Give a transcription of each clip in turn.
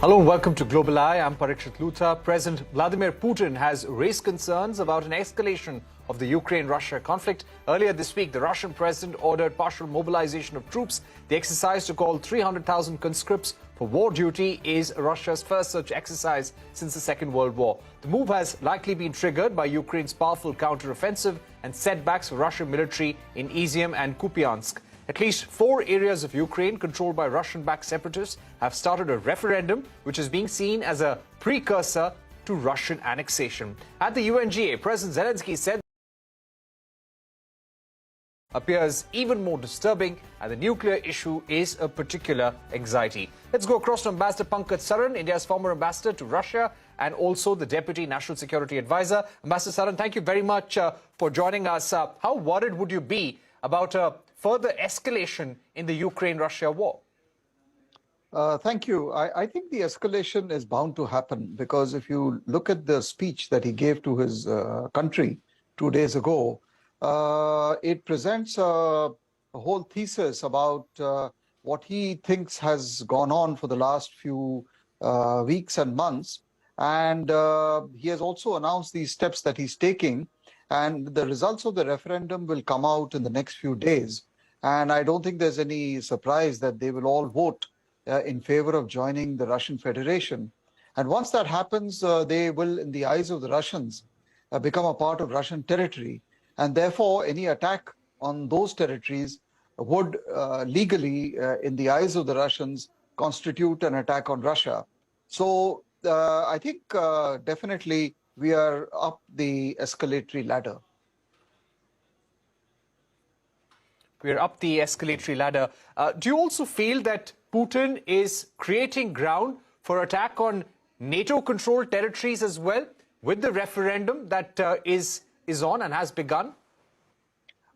Hello and welcome to Global Eye. I'm Parikshit Luthra. President Vladimir Putin has raised concerns about an escalation of the Ukraine-Russia conflict. Earlier this week, the Russian president ordered partial mobilization of troops. The exercise to call 300,000 conscripts for war duty is Russia's first such exercise since the Second World War. The move has likely been triggered by Ukraine's powerful counter-offensive and setbacks for Russian military in Izium and Kupiansk. At least 4 areas of Ukraine controlled by Russian-backed separatists have started a referendum, which is being seen as a precursor to Russian annexation. At the UNGA, President Zelensky said appears even more disturbing, and the nuclear issue is a particular anxiety. Let's go across to Ambassador Pankaj Saran, India's former ambassador to Russia, and also the Deputy National Security Advisor. Ambassador Saran, thank you very much for joining us. How worried would you be about further escalation in the Ukraine-Russia war? Thank you. I think the escalation is bound to happen because if you look at the speech that he gave to his country 2 days ago, it presents a whole thesis about what he thinks has gone on for the last few weeks and months. And he has also announced these steps that he's taking. And the results of the referendum will come out in the next few days. And I don't think there's any surprise that they will all vote in favor of joining the Russian Federation. And once that happens, they will, in the eyes of the Russians, become a part of Russian territory. And therefore, any attack on those territories would legally, in the eyes of the Russians, constitute an attack on Russia. So I think definitely we are up the escalatory ladder. We're up the escalatory ladder. Do you also feel that Putin is creating ground for attack on NATO-controlled territories as well, with the referendum that is on and has begun?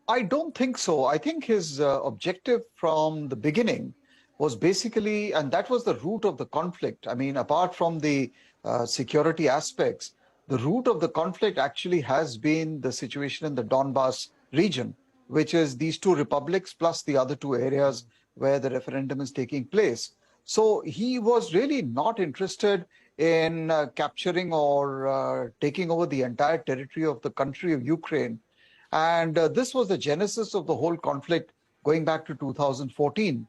I don't think so. I think his objective from the beginning was basically, and that was the root of the conflict. I mean, apart from the security aspects, the root of the conflict actually has been the situation in the Donbas region, which is these 2 republics plus the other 2 areas where the referendum is taking place. So he was really not interested in capturing or taking over the entire territory of the country of Ukraine. And this was the genesis of the whole conflict going back to 2014.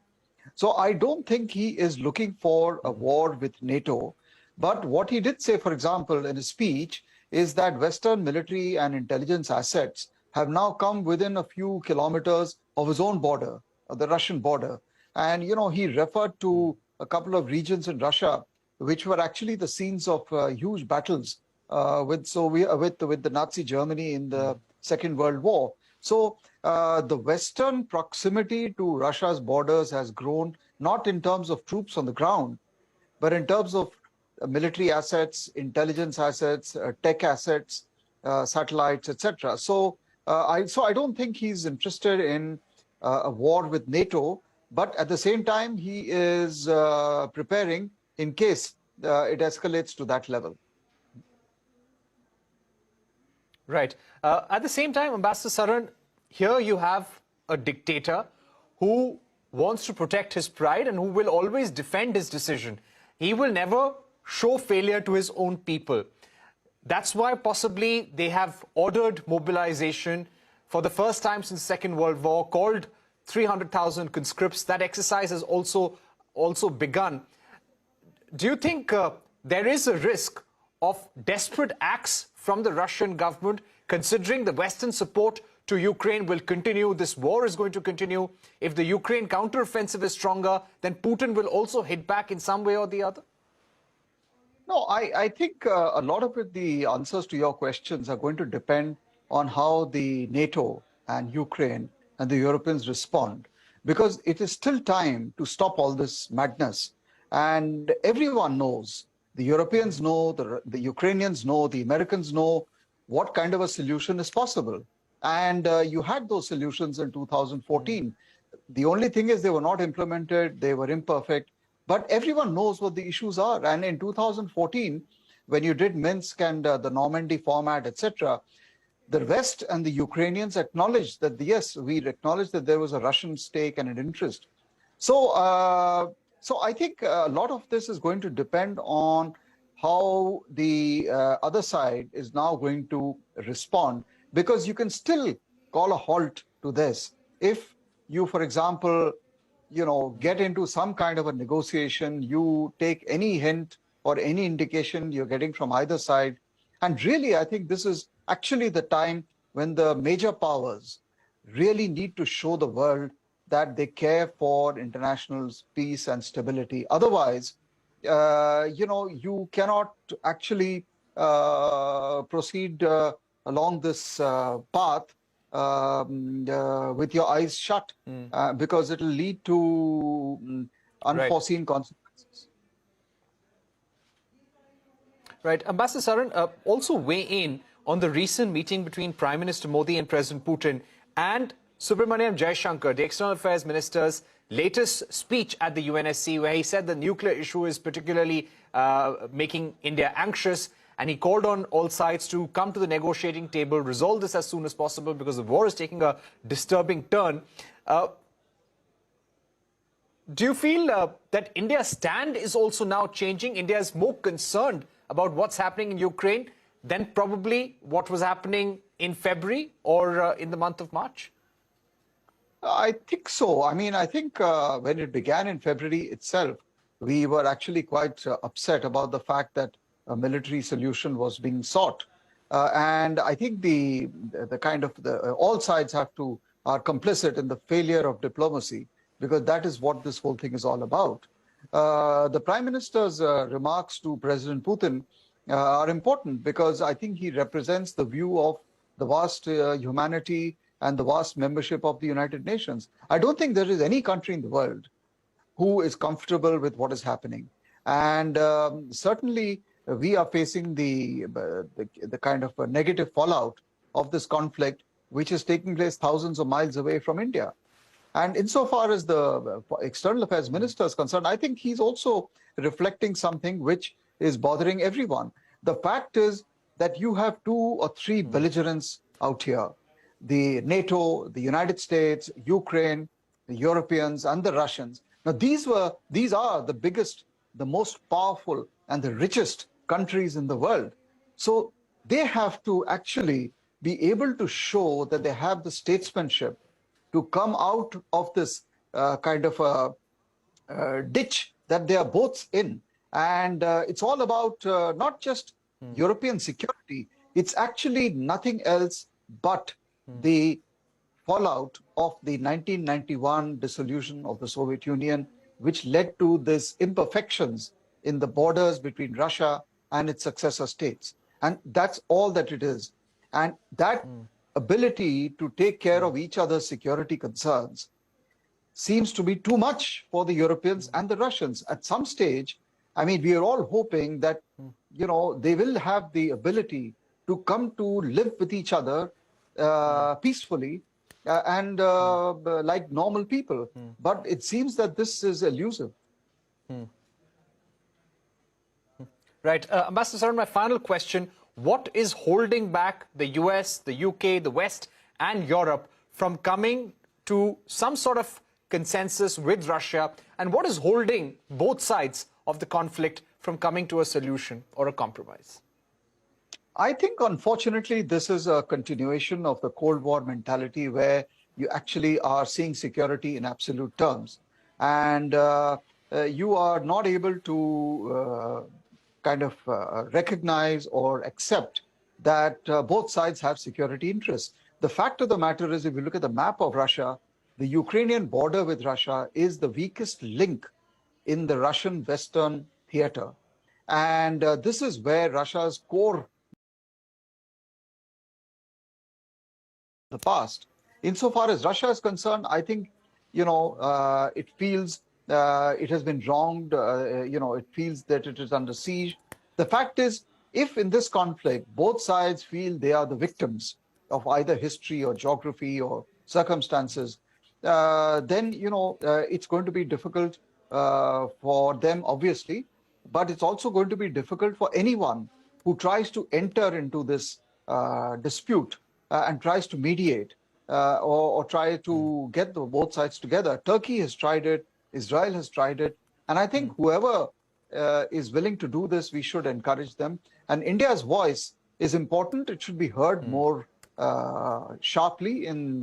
So I don't think he is looking for a war with NATO. But what he did say, for example, in his speech, is that Western military and intelligence assets have now come within a few kilometers of his own border, the Russian border. And, you know, he referred to a couple of regions in Russia, which were actually the scenes of huge battles with the Nazi Germany in the Second World War. So the Western proximity to Russia's borders has grown, not in terms of troops on the ground, but in terms of military assets, intelligence assets, tech assets, satellites, etc. So I don't think he's interested in a war with NATO, but at the same time, he is preparing in case it escalates to that level. Right. At the same time, Ambassador Saran, here you have a dictator who wants to protect his pride and who will always defend his decision. He will never show failure to his own people. That's why possibly they have ordered mobilization for the first time since the Second World War, called 300,000 conscripts. That exercise has also begun. Do you think there is a risk of desperate acts from the Russian government, considering the Western support to Ukraine will continue, this war is going to continue? If the Ukraine counteroffensive is stronger, then Putin will also hit back in some way or the other? No, I think a lot of it, the answers to your questions are going to depend on how the NATO and Ukraine and the Europeans respond, because it is still time to stop all this madness. And everyone knows, the Europeans know, the Ukrainians know, the Americans know what kind of a solution is possible. And you had those solutions in 2014. The only thing is they were not implemented, they were imperfect. But everyone knows what the issues are. And in 2014, when you did Minsk and the Normandy format, etc., the West and the Ukrainians acknowledged that, yes, we acknowledged that there was a Russian stake and an interest. So So I think a lot of this is going to depend on how the other side is now going to respond, because you can still call a halt to this if you, for example, get into some kind of a negotiation, you take any hint or any indication you're getting from either side. And really, I think this is actually the time when the major powers really need to show the world that they care for international peace and stability. Otherwise, you cannot actually proceed along this path with your eyes shut, because it will lead to Right. unforeseen consequences. Right. Ambassador Saran, also weigh in on the recent meeting between Prime Minister Modi and President Putin and Subramaniam Jaishankar, the External Affairs Minister's latest speech at the UNSC, where he said the nuclear issue is particularly making India anxious. And he called on all sides to come to the negotiating table, resolve this as soon as possible because the war is taking a disturbing turn. Do you feel that India's stand is also now changing? India is more concerned about what's happening in Ukraine than probably what was happening in February or in the month of March? I think so. I mean, I think when it began in February itself, we were actually quite upset about the fact that a military solution was being sought. And I think the kind of all sides are complicit in the failure of diplomacy, because that is what this whole thing is all about. The Prime Minister's remarks to President Putin are important because I think he represents the view of the vast humanity and the vast membership of the United Nations. I don't think there is any country in the world who is comfortable with what is happening. And certainly we are facing the kind of a negative fallout of this conflict, which is taking place thousands of miles away from India. And insofar as the External Affairs Minister is concerned, I think he's also reflecting something which is bothering everyone. The fact is that you have 2 or 3 belligerents out here: the NATO, the United States, Ukraine, the Europeans, and the Russians. Now, these are the biggest, the most powerful, and the richest countries in the world. So they have to actually be able to show that they have the statesmanship to come out of this kind of a ditch that they are both in. And it's all about not just European security, it's actually nothing else but the fallout of the 1991 dissolution of the Soviet Union, which led to these imperfections in the borders between Russia and its successor states. And that's all that it is. And that ability to take care of each other's security concerns seems to be too much for the Europeans and the Russians. At some stage, I mean, we are all hoping that, they will have the ability to come to live with each other peacefully and like normal people. But it seems that this is elusive. Right. Ambassador Saran, my final question. What is holding back the US, the UK, the West, and Europe from coming to some sort of consensus with Russia? And what is holding both sides of the conflict from coming to a solution or a compromise? I think, unfortunately, this is a continuation of the Cold War mentality where you actually are seeing security in absolute terms. And you are not able to kind of recognize or accept that both sides have security interests. The fact of the matter is, if you look at the map of Russia, the Ukrainian border with Russia is the weakest link in the Russian Western theater. And this is where Russia's core the past. Insofar as Russia is concerned, I think, it feels it has been wronged. It feels that it is under siege. The fact is, if in this conflict, both sides feel they are the victims of either history or geography or circumstances, then, it's going to be difficult for them, obviously, but it's also going to be difficult for anyone who tries to enter into this dispute and tries to mediate or try to get both sides together. Turkey has tried it. Israel has tried it. And I think whoever is willing to do this, we should encourage them. And India's voice is important. It should be heard more sharply in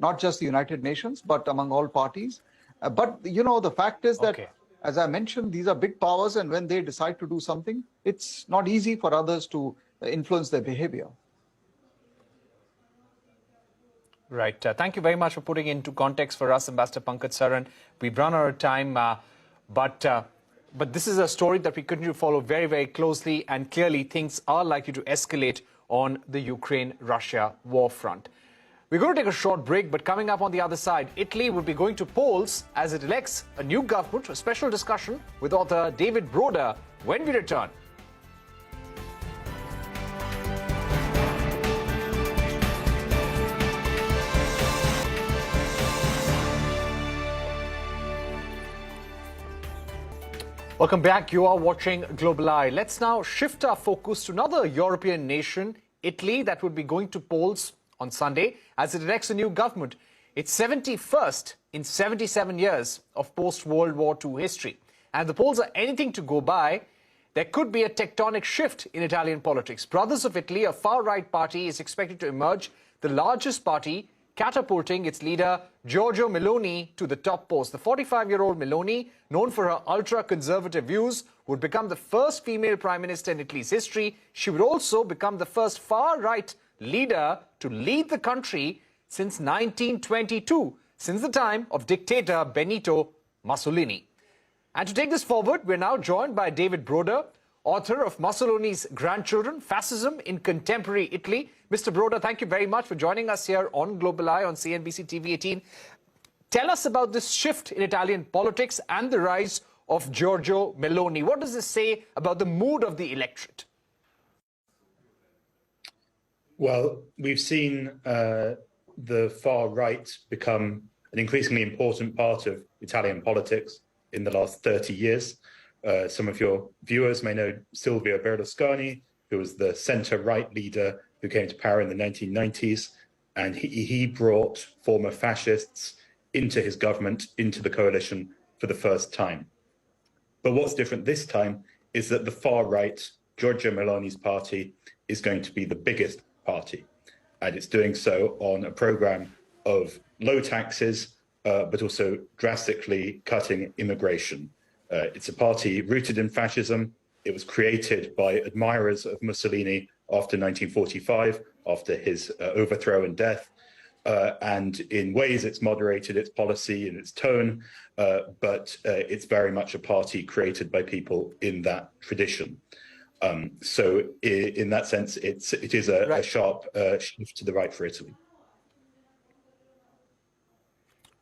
not just the United Nations, but among all parties. But, the fact is that, Okay. as I mentioned, these are big powers. And when they decide to do something, it's not easy for others to influence their behavior. Right. Thank you very much for putting into context for us, Ambassador Pankaj Saran. We've run out of time, but this is a story that we continue to follow very, very closely, and clearly things are likely to escalate on the Ukraine-Russia war front. We're going to take a short break, but coming up on the other side, Italy will be going to polls as it elects a new government. A special discussion with author David Broder when we return. Welcome back. You are watching Global Eye. Let's now shift our focus to another European nation, Italy, that would be going to polls on Sunday as it elects a new government. It's 71st in 77 years of post-World War II history. And the polls are anything to go by. There could be a tectonic shift in Italian politics. Brothers of Italy, a far-right party, is expected to emerge the largest party, catapulting its leader, Giorgia Meloni, to the top post. The 45-year-old Meloni, known for her ultra-conservative views, would become the first female prime minister in Italy's history. She would also become the first far-right leader to lead the country since 1922, since the time of dictator Benito Mussolini. And to take this forward, we're now joined by David Broder, author of Mussolini's Grandchildren, Fascism in Contemporary Italy. Mr. Broder, thank you very much for joining us here on Global Eye on CNBC TV 18. Tell us about this shift in Italian politics and the rise of Giorgia Meloni. What does this say about the mood of the electorate? Well, we've seen the far right become an increasingly important part of Italian politics in the last 30 years. Some of your viewers may know Silvio Berlusconi, who was the center-right leader who came to power in the 1990s, and he brought former fascists into his government, into the coalition for the first time. But what's different this time is that the far right, Giorgia Meloni's party, is going to be the biggest party. And it's doing so on a program of low taxes, but also drastically cutting immigration. It's a party rooted in fascism. It was created by admirers of Mussolini after 1945, after his overthrow and death. And in ways, it's moderated its policy and its tone, but it's very much a party created by people in that tradition. So in that sense, it is a sharp shift to the right for Italy.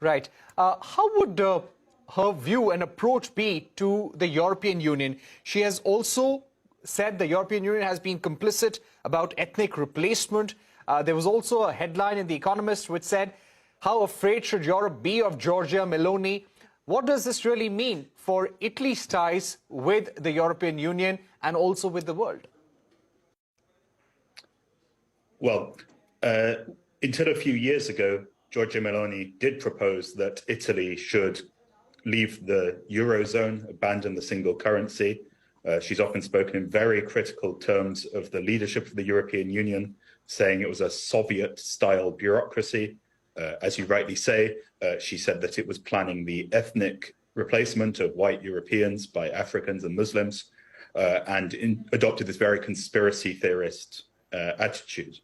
Right. How would her view and approach be to the European Union? She has also said the European Union has been complicit about ethnic replacement. There was also a headline in The Economist which said, how afraid should Europe be of Giorgia Meloni? What does this really mean for Italy's ties with the European Union and also with the world? Well, until a few years ago, Giorgia Meloni did propose that Italy should leave the Eurozone, abandon the single currency. She's often spoken in very critical terms of the leadership of the European Union, saying it was a Soviet-style bureaucracy. As you rightly say, she said that it was planning the ethnic replacement of white Europeans by Africans and Muslims, and adopted this very conspiracy theorist attitude.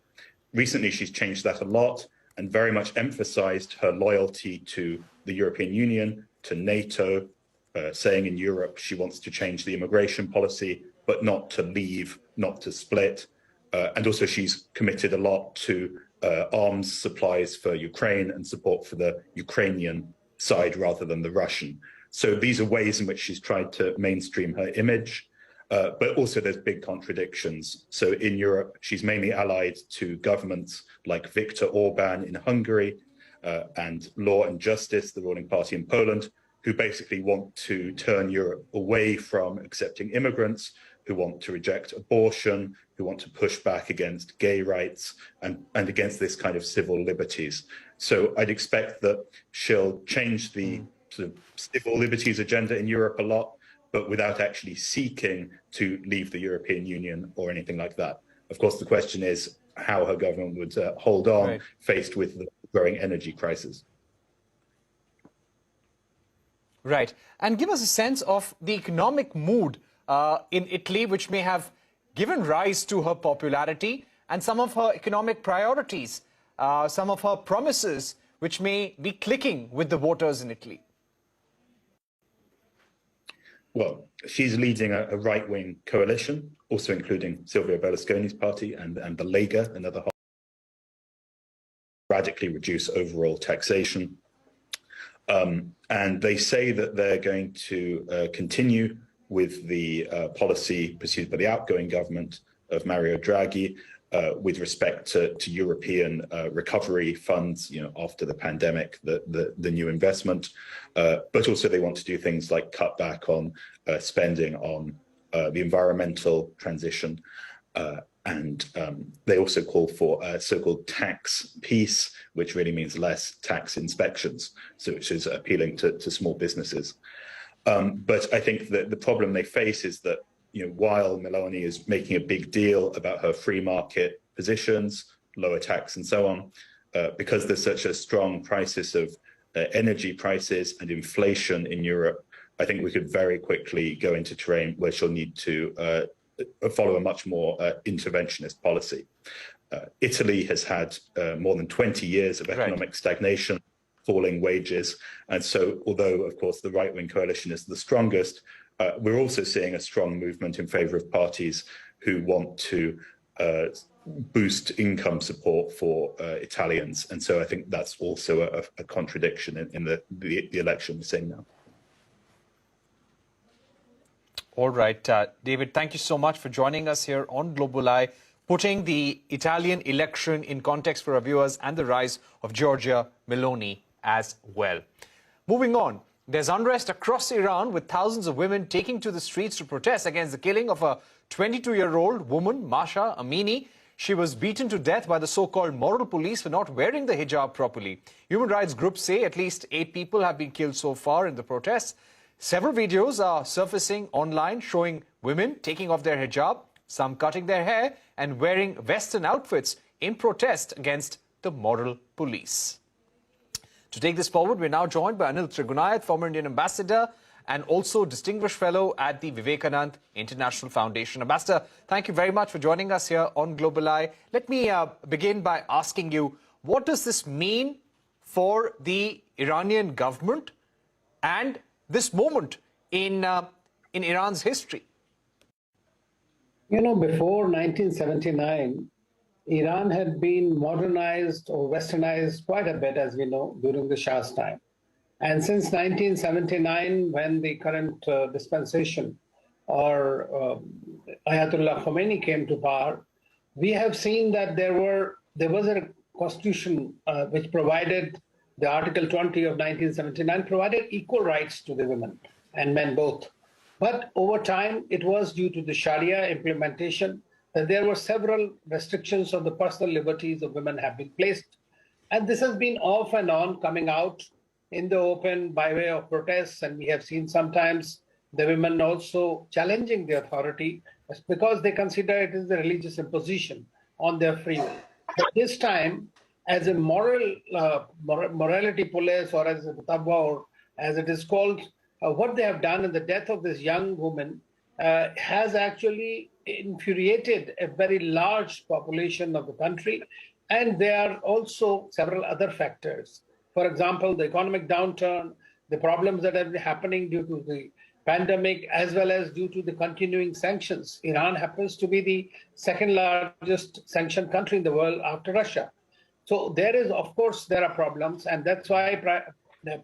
Recently, she's changed that a lot and very much emphasized her loyalty to the European Union, to NATO, saying in Europe she wants to change the immigration policy, but not to leave, not to split. And also she's committed a lot to arms supplies for Ukraine and support for the Ukrainian side rather than the Russian. So these are ways in which she's tried to mainstream her image. But also there's big contradictions. So in Europe, she's mainly allied to governments like Viktor Orban in Hungary and Law and Justice, the ruling party in Poland, who basically want to turn Europe away from accepting immigrants, who want to reject abortion, who want to push back against gay rights and against this kind of civil liberties. So I'd expect that she'll change the sort of civil liberties agenda in Europe a lot, but without actually seeking to leave the European Union or anything like that. Of course, the question is how her government would hold on faced with the growing energy crisis. Right. And give us a sense of the economic mood in Italy, which may have given rise to her popularity, and some of her economic priorities, some of her promises, which may be clicking with the voters in Italy. Well, she's leading a right-wing coalition, also including Silvio Berlusconi's party and the Lega, another radically reduce overall taxation. And they say that they're going to continue with the policy pursued by the outgoing government of Mario Draghi with respect to European recovery funds, after the pandemic, the new investment. But also they want to do things like cut back on spending on the environmental transition. And they also call for a so-called tax peace, which really means less tax inspections, so which is appealing to small businesses. But I think that the problem they face is that, while Meloni is making a big deal about her free market positions, lower tax and so on, because there's such a strong crisis of energy prices and inflation in Europe, I think we could very quickly go into terrain where she'll need to follow a much more interventionist policy. Italy has had more than 20 years of economic stagnation, falling wages. And so, although, of course, the right-wing coalition is the strongest, we're also seeing a strong movement in favor of parties who want to boost income support for Italians. And so I think that's also a contradiction in the election we're seeing now. All right, David, thank you so much for joining us here on Global Eye, putting the Italian election in context for our viewers and the rise of Giorgia Meloni as well. Moving on, there's unrest across Iran with thousands of women taking to the streets to protest against the killing of a 22-year-old woman, Masha Amini. She was beaten to death by the so-called moral police for not wearing the hijab properly. Human rights groups say at least 8 people have been killed so far in the protests. Several videos are surfacing online showing women taking off their hijab, some cutting their hair and wearing Western outfits in protest against the moral police. To take this forward, we're now joined by Anil Trigunayat, former Indian ambassador and also distinguished fellow at the Vivekanand International Foundation. Ambassador, thank you very much for joining us here on Global Eye. Let me begin by asking you, what does this mean for the Iranian government and this moment in Iran's history? Before 1979, Iran had been modernized or westernized quite a bit, as we know, during the Shah's time. And since 1979, when the current dispensation or Ayatollah Khomeini came to power, we have seen that there was a constitution which provided, the Article 20 of 1979 provided equal rights to the women and men both. But over time, it was due to the Sharia implementation that there were several restrictions on the personal liberties of women have been placed. And this has been off and on coming out in the open by way of protests. And we have seen sometimes the women also challenging the authority because they consider it is a religious imposition on their free will. But this time, as a morality police, or as a tabwa, or as it is called, what they have done in the death of this young woman has actually infuriated a very large population of the country. And there are also several other factors. For example, the economic downturn, the problems that have been happening due to the pandemic, as well as due to the continuing sanctions. Iran happens to be the second largest sanctioned country in the world after Russia. So there is, of course, there are problems. And that's why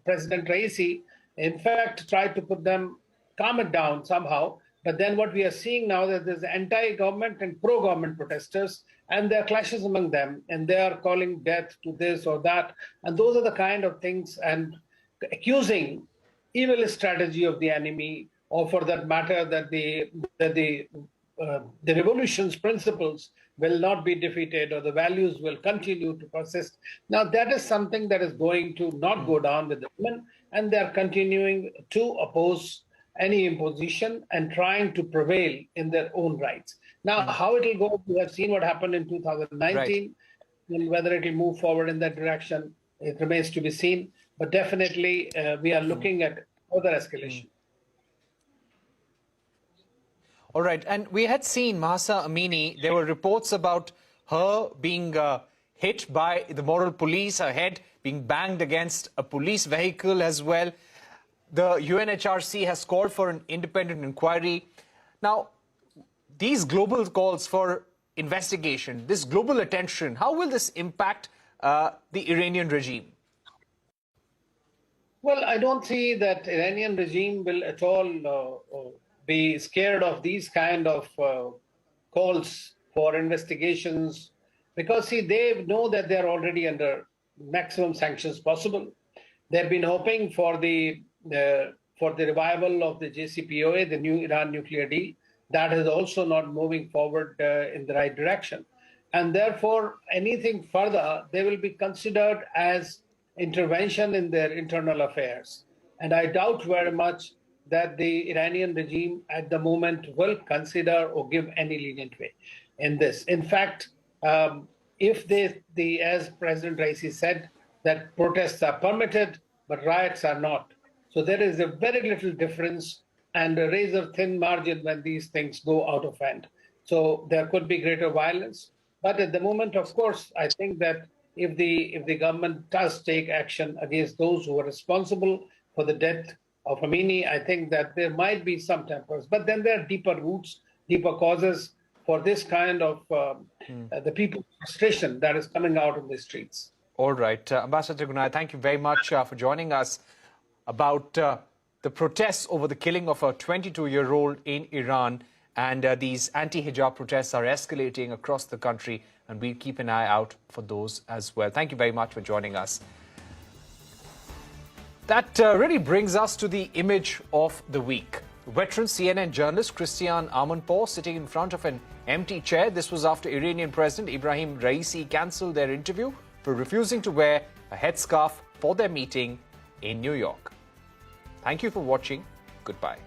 President Raisi, in fact, tried to calm it down somehow. But then what we are seeing now is there's anti-government and pro-government protesters, and there are clashes among them, and they are calling death to this or that. And those are the kind of things, and accusing evil strategy of the enemy, or for that matter, that the revolution's principles will not be defeated, or the values will continue to persist. Now, that is something that is going to not go down with the women, and they are continuing to oppose any imposition and trying to prevail in their own rights. Now, how it will go, we have seen what happened in 2019, and whether it will move forward in that direction, it remains to be seen. But definitely, we are looking at further escalation. All right. And we had seen Mahsa Amini, there were reports about her being hit by the moral police, her head being banged against a police vehicle as well. The UNHRC has called for an independent inquiry. Now, these global calls for investigation, this global attention, how will this impact the Iranian regime? Well, I don't see that Iranian regime will at all be scared of these kind of calls for investigations, because see, they know that they are already under maximum sanctions possible. They've been hoping for the revival of the JCPOA, the new Iran nuclear deal. That is also not moving forward in the right direction. And therefore, anything further, they will be considered as intervention in their internal affairs. And I doubt very much that the Iranian regime at the moment will consider or give any lenient way in this. In fact, if as President Raisi said, that protests are permitted, but riots are not. So there is a very little difference and a razor-thin margin when these things go out of hand. So there could be greater violence. But at the moment, of course, I think that if the government does take action against those who are responsible for the death of Amini, I think that there might be some tempers. But then there are deeper roots, deeper causes for this kind of the people's frustration that is coming out in the streets. All right. Ambassador Trigunayat, thank you very much for joining us about the protests over the killing of a 22-year-old in Iran. And these anti-hijab protests are escalating across the country, and we'll keep an eye out for those as well. Thank you very much for joining us. That really brings us to the image of the week. Veteran CNN journalist Christiane Amanpour sitting in front of an empty chair. This was after Iranian President Ibrahim Raisi cancelled their interview for refusing to wear a headscarf for their meeting in New York. Thank you for watching. Goodbye.